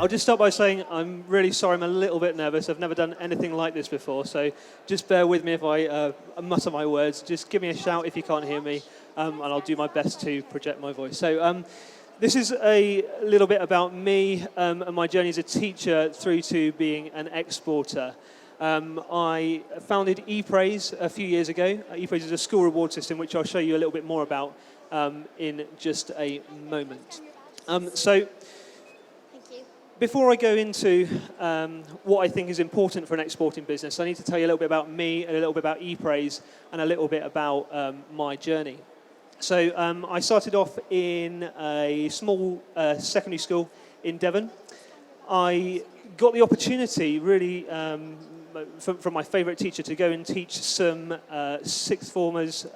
I'll just start by saying I'm really sorry, I'm a little bit nervous. I've never done anything like this before, so just bear with me if I mutter my words. Just give me a shout if you can't hear me, and I'll do my best to project my voice. So this is a little bit about me and my journey as a teacher through to being an exporter. I founded Epraise a few years ago. Epraise is a school reward system, which I'll show you a little bit more about in just a moment. So before I go into what I think is important for an exporting business, I need to tell you a little bit about me, and a little bit about Epraise, and a little bit about my journey. So I started off in a small secondary school in Devon. I got the opportunity, really, from my favourite teacher, to go and teach some sixth formers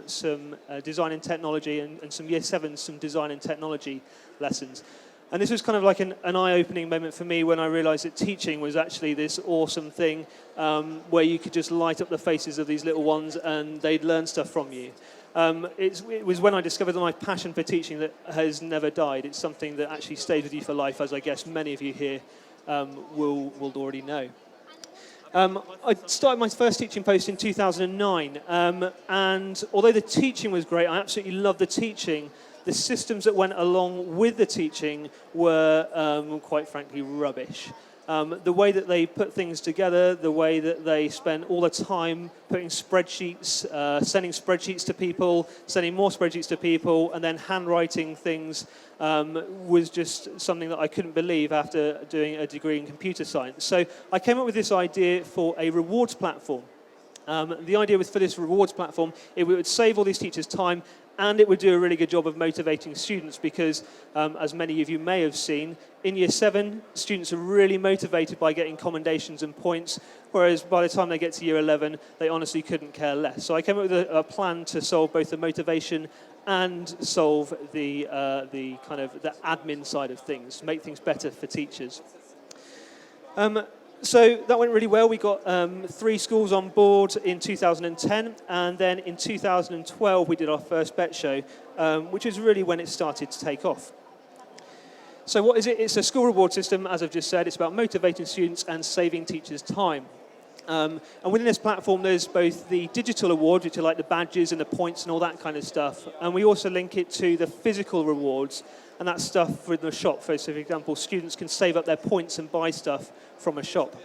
some design and technology, and some year sevens some design and technology lessons. And this was kind of like an eye-opening moment for me when I realised that teaching was actually this awesome thing where you could just light up the faces of these little ones and they'd learn stuff from you. It was when I discovered that my passion for teaching that has never died. It's something that actually stays with you for life, as I guess many of you here will already know. I started my first teaching post in 2009, and although the teaching was great, I absolutely loved the teaching. The systems that went along with the teaching were, quite frankly, rubbish. The way that they put things together, the way that they spent all the time putting spreadsheets, sending spreadsheets to people, sending more spreadsheets to people, and then handwriting things was just something that I couldn't believe after doing a degree in computer science. So I came up with this idea for a rewards platform. The idea was for this rewards platform, it would save all these teachers time, and it would do a really good job of motivating students because, as many of you may have seen, in Year 7, students are really motivated by getting commendations and points, whereas by the time they get to Year 11, they honestly couldn't care less. So I came up with a plan to solve both the motivation and solve the kind of the admin side of things, make things better for teachers. So that went really well. We got 3 schools on board in 2010, and then in 2012 we did our first bet show, which is really when it started to take off. So what is it? It's a school reward system, as I've just said. It's about motivating students and saving teachers time. And within this platform, there's both the digital awards, which are like the badges and the points and all that kind of stuff, and we also link it to the physical rewards, and that's stuff from the shop. So, for example, students can save up their points and buy stuff from a shop.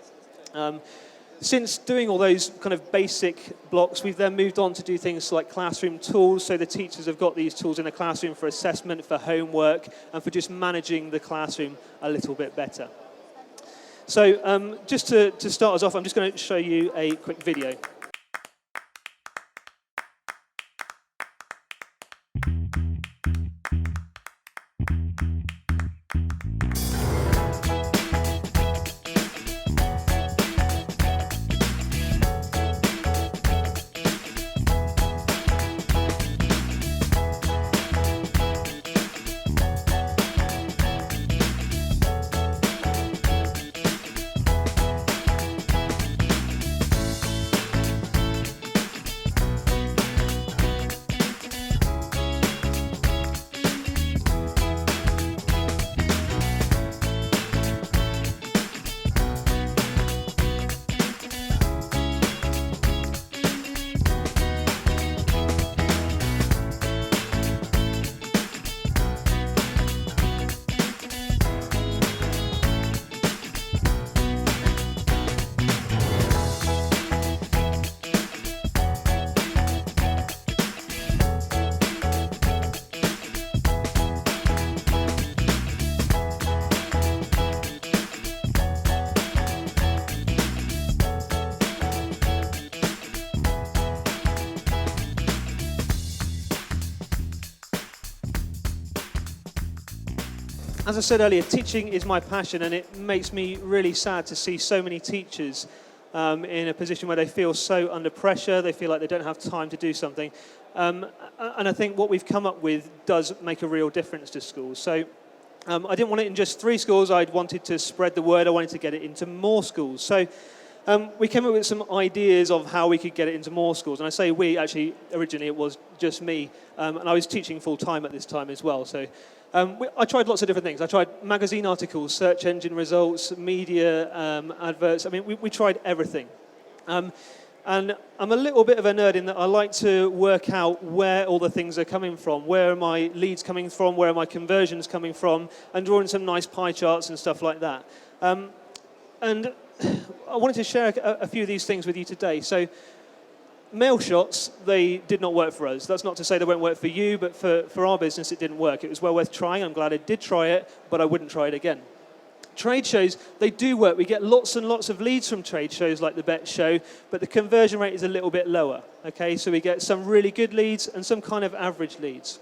Since doing all those kind of basic blocks, we've then moved on to do things like classroom tools. So the teachers have got these tools in the classroom for assessment, for homework, and for just managing the classroom a little bit better. So just to start us off, I'm just going to show you a quick video. As I said earlier, teaching is my passion, and it makes me really sad to see so many teachers in a position where they feel so under pressure, they feel like they don't have time to do something. And I think what we've come up with does make a real difference to schools. So I didn't want it in just 3 schools, I wanted to spread the word, I wanted to get it into more schools. So we came up with some ideas of how we could get it into more schools. And I say we, actually, originally it was just me. And I was teaching full-time at this time as well. So I tried lots of different things. I tried magazine articles, search engine results, media, adverts. I mean, we tried everything. And I'm a little bit of a nerd in that I like to work out where all the things are coming from. Where are my leads coming from? Where are my conversions coming from? And drawing some nice pie charts and stuff like that. And I wanted to share a few of these things with you today. So mail shots, they did not work for us. That's not to say they won't work for you, but for our business, it didn't work. It was well worth trying. I'm glad I did try it, but I wouldn't try it again. Trade shows, they do work. We get lots and lots of leads from trade shows like the Bet Show, but the conversion rate is a little bit lower. Okay, so we get some really good leads and some kind of average leads.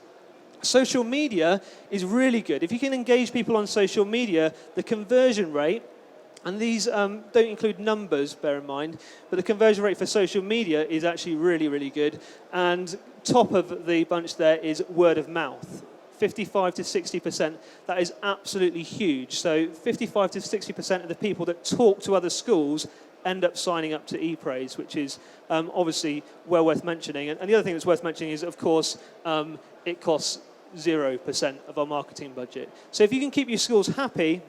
Social media is really good. If you can engage people on social media, the conversion rate, and these don't include numbers, bear in mind, but the conversion rate for social media is actually really, really good. And top of the bunch there is word of mouth. 55 to 60%, that is absolutely huge. So 55 to 60% of the people that talk to other schools end up signing up to Epraise, which is obviously well worth mentioning. And the other thing that's worth mentioning is, of course, it costs 0% of our marketing budget. So if you can keep your schools happy,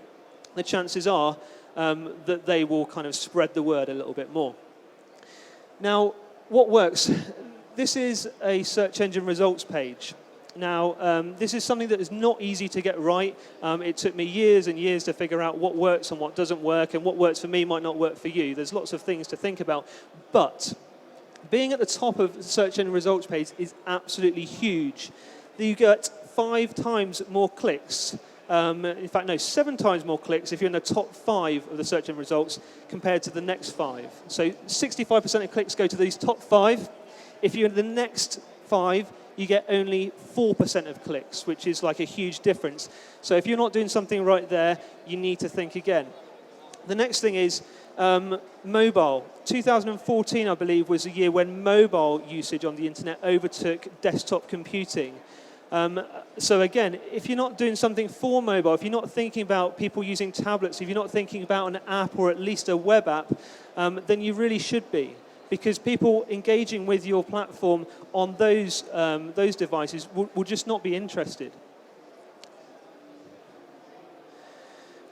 the chances are that they will kind of spread the word a little bit more. Now, what works? This is a search engine results page. Now, this is something that is not easy to get right. It took me years and years to figure out what works and what doesn't work, and what works for me might not work for you. There's lots of things to think about. But being at the top of the search engine results page is absolutely huge. You get 5 times more clicks. In fact, no, 7 times more clicks if you're in the top 5 of the search engine results compared to the next 5. So 65% of clicks go to these top 5. If you're in the next 5, you get only 4% of clicks, which is like a huge difference. So if you're not doing something right there, you need to think again. The next thing is mobile. 2014, I believe, was a year when mobile usage on the internet overtook desktop computing. So again, if you're not doing something for mobile, if you're not thinking about people using tablets, if you're not thinking about an app or at least a web app, then you really should be. Because people engaging with your platform on those devices will just not be interested.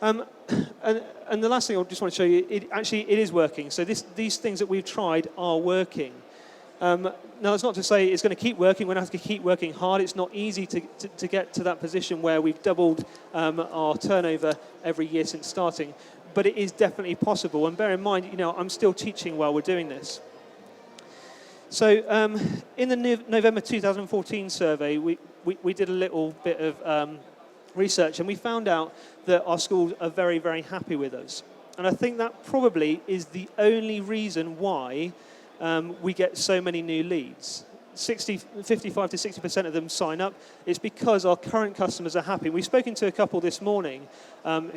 And the last thing I just want to show you, it is working. So these things that we've tried are working. Now, that's not to say it's going to keep working. We're going to have to keep working hard. It's not easy to get to that position where we've doubled our turnover every year since starting. But it is definitely possible. And bear in mind, I'm still teaching while we're doing this. So in the November 2014 survey, we did a little bit of research, and we found out that our schools are very, very happy with us. And I think that probably is the only reason why we get so many new leads. 55 to 60% of them sign up. It's because our current customers are happy. We've spoken to a couple this morning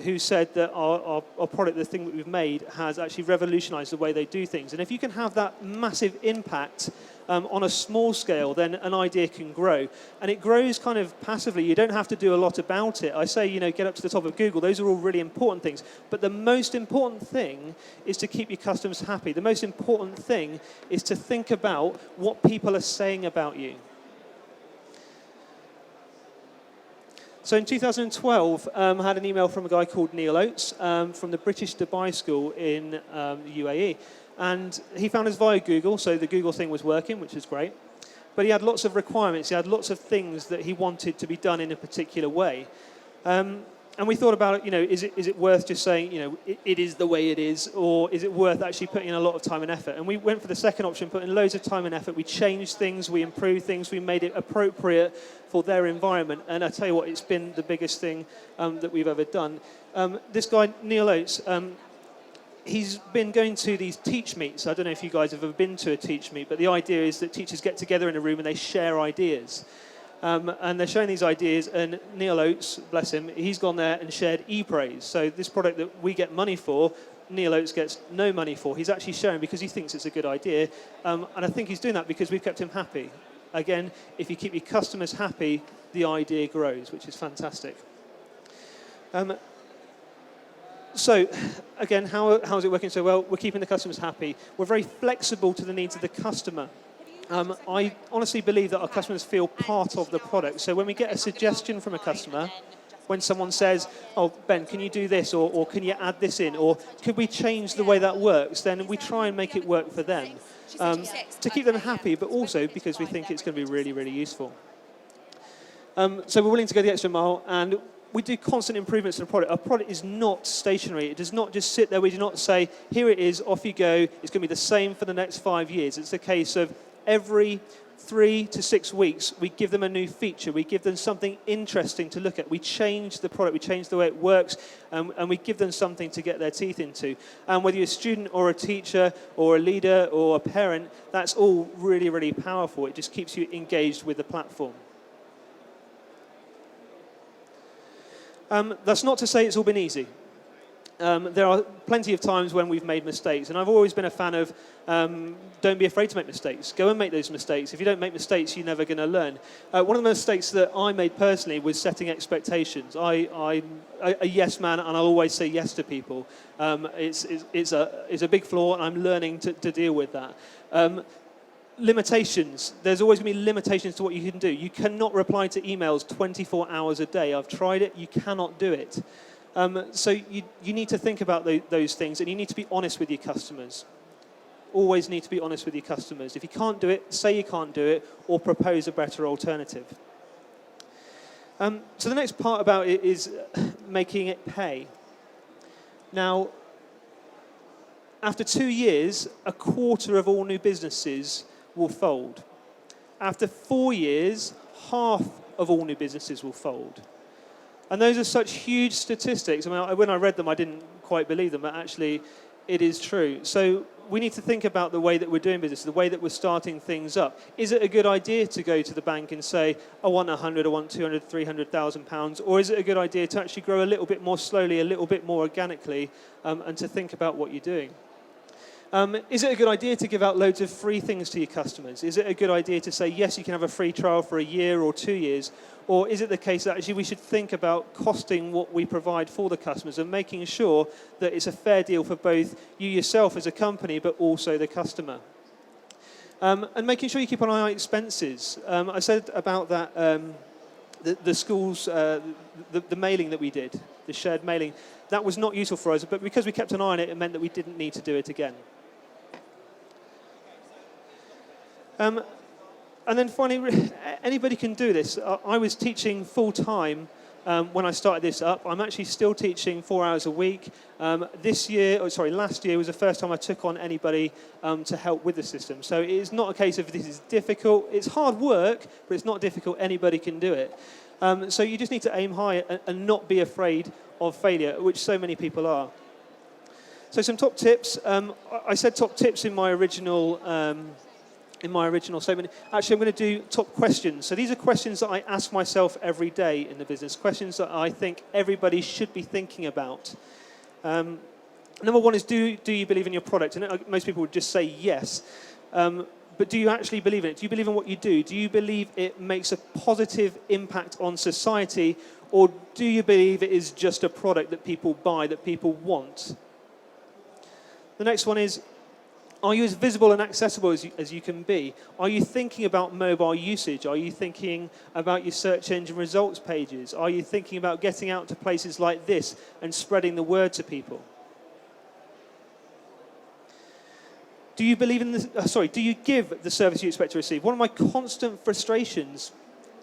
who said that our product, the thing that we've made, has actually revolutionized the way they do things. And if you can have that massive impact on a small scale, then an idea can grow. And it grows kind of passively. You don't have to do a lot about it. I say, get up to the top of Google. Those are all really important things. But the most important thing is to keep your customers happy. The most important thing is to think about what people are saying about you. So in 2012, I had an email from a guy called Neil Oates from the British Dubai School in the UAE. And he found us via Google, so the Google thing was working, which is great. But he had lots of requirements. He had lots of things that he wanted to be done in a particular way. And we thought about, is it worth just saying, it is the way it is, or is it worth actually putting in a lot of time and effort? And we went for the second option, put in loads of time and effort. We changed things, we improved things, we made it appropriate for their environment. And I tell you what, it's been the biggest thing that we've ever done. This guy, Neil Oates, he's been going to these teach meets. I don't know if you guys have ever been to a teach meet, but the idea is that teachers get together in a room and they share ideas. And they're showing these ideas, and Neil Oates, bless him, he's gone there and shared Epraise. So this product that we get money for, Neil Oates gets no money for. He's actually sharing because he thinks it's a good idea. And I think he's doing that because we've kept him happy. Again, if you keep your customers happy, the idea grows, which is fantastic. So, again, how is it working so well? We're keeping the customers happy. We're very flexible to the needs of the customer. I honestly believe that our customers feel part of the product. So when we get a suggestion from a customer, when someone says, oh, Ben, can you do this, or can you add this in, or could we change the way that works, then we try and make it work for them to keep them happy, but also because we think it's going to be really, really useful. So we're willing to go the extra mile, and we do constant improvements to the product. Our product is not stationary. It does not just sit there. We do not say, here it is, off you go. It's going to be the same for the next 5 years. It's a case of every 3 to 6 weeks, we give them a new feature. We give them something interesting to look at. We change the product. We change the way it works, and we give them something to get their teeth into. And whether you're a student or a teacher or a leader or a parent, that's all really, really powerful. It just keeps you engaged with the platform. That's not to say it's all been easy. There are plenty of times when we've made mistakes, and I've always been a fan of don't be afraid to make mistakes. Go and make those mistakes. If you don't make mistakes, you're never going to learn. One of the mistakes that I made personally was setting expectations. I'm a yes man, and I'll always say yes to people. It's a big flaw, and I'm learning to deal with that. Limitations. There's always going to be limitations to what you can do. You cannot reply to emails 24 hours a day. I've tried it. You cannot do it. So you need to think about those things, and you need to be honest with your customers. Always need to be honest with your customers. If you can't do it, say you can't do it, or propose a better alternative. So the next part about it is making it pay. Now, after 2 years, a quarter of all new businesses will fold. After 4 years, half of all new businesses will fold. And those are such huge statistics. I mean, when I read them, I didn't quite believe them, but actually it is true. So we need to think about the way that we're doing business, the way that we're starting things up. Is it a good idea to go to the bank and say, I want 100, I want 200, 300,000 pounds? Or is it a good idea to actually grow a little bit more slowly, a little bit more organically, and to think about what you're doing? Is it a good idea to give out loads of free things to your customers? Is it a good idea to say, yes, you can have a free trial for a year or 2 years? Or is it the case that actually we should think about costing what we provide for the customers and making sure that it's a fair deal for both you yourself as a company, but also the customer? And making sure you keep an eye on expenses. I said about that, the schools, the mailing that we did, the shared mailing, that was not useful for us, but because we kept an eye on it, it meant that we didn't need to do it again. And then finally, anybody can do this. I was teaching full-time when I started this up. I'm actually still teaching 4 hours a week. Last year was the first time I took on anybody to help with the system. So it's not a case of this is difficult. It's hard work, but it's not difficult. Anybody can do it. So you just need to aim high and not be afraid of failure, which so many people are. So some top tips. I said top tips in my original statement. Actually, I'm going to do top questions. So these are questions that I ask myself every day in the business, questions that I think everybody should be thinking about. Number one is, do you believe in your product? And most people would just say yes. But do you actually believe in it? Do you believe in what you do? Do you believe it makes a positive impact on society? Or do you believe it is just a product that people buy, that people want? The next one is, are you as visible and accessible as you can be? Are you thinking about mobile usage? Are you thinking about your search engine results pages? Are you thinking about getting out to places like this and spreading the word to people? Do you believe in do you give the service you expect to receive? One of my constant frustrations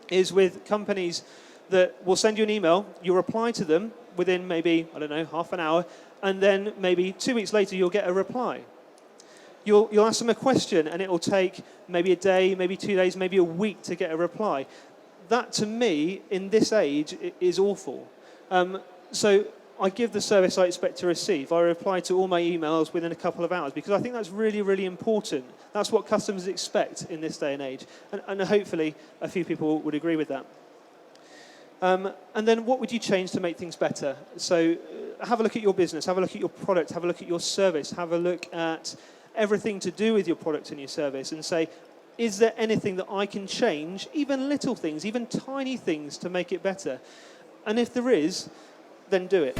is with companies that will send you an email, you reply to them within maybe, I don't know, half an hour, and then maybe 2 weeks later you'll get a reply. You'll ask them a question, and it will take maybe a day, maybe 2 days, maybe a week to get a reply. That, to me, in this age, is awful. So I give the service I expect to receive. I reply to all my emails within a couple of hours, because I think that's really, really important. That's what customers expect in this day and age. And hopefully, a few people would agree with that. And then what would you change to make things better? So have a look at your business, have a look at your product, have a look at your service, have a look at everything to do with your product and your service, and say, is there anything that I can change, even little things, even tiny things, to make it better? And if there is, then do it.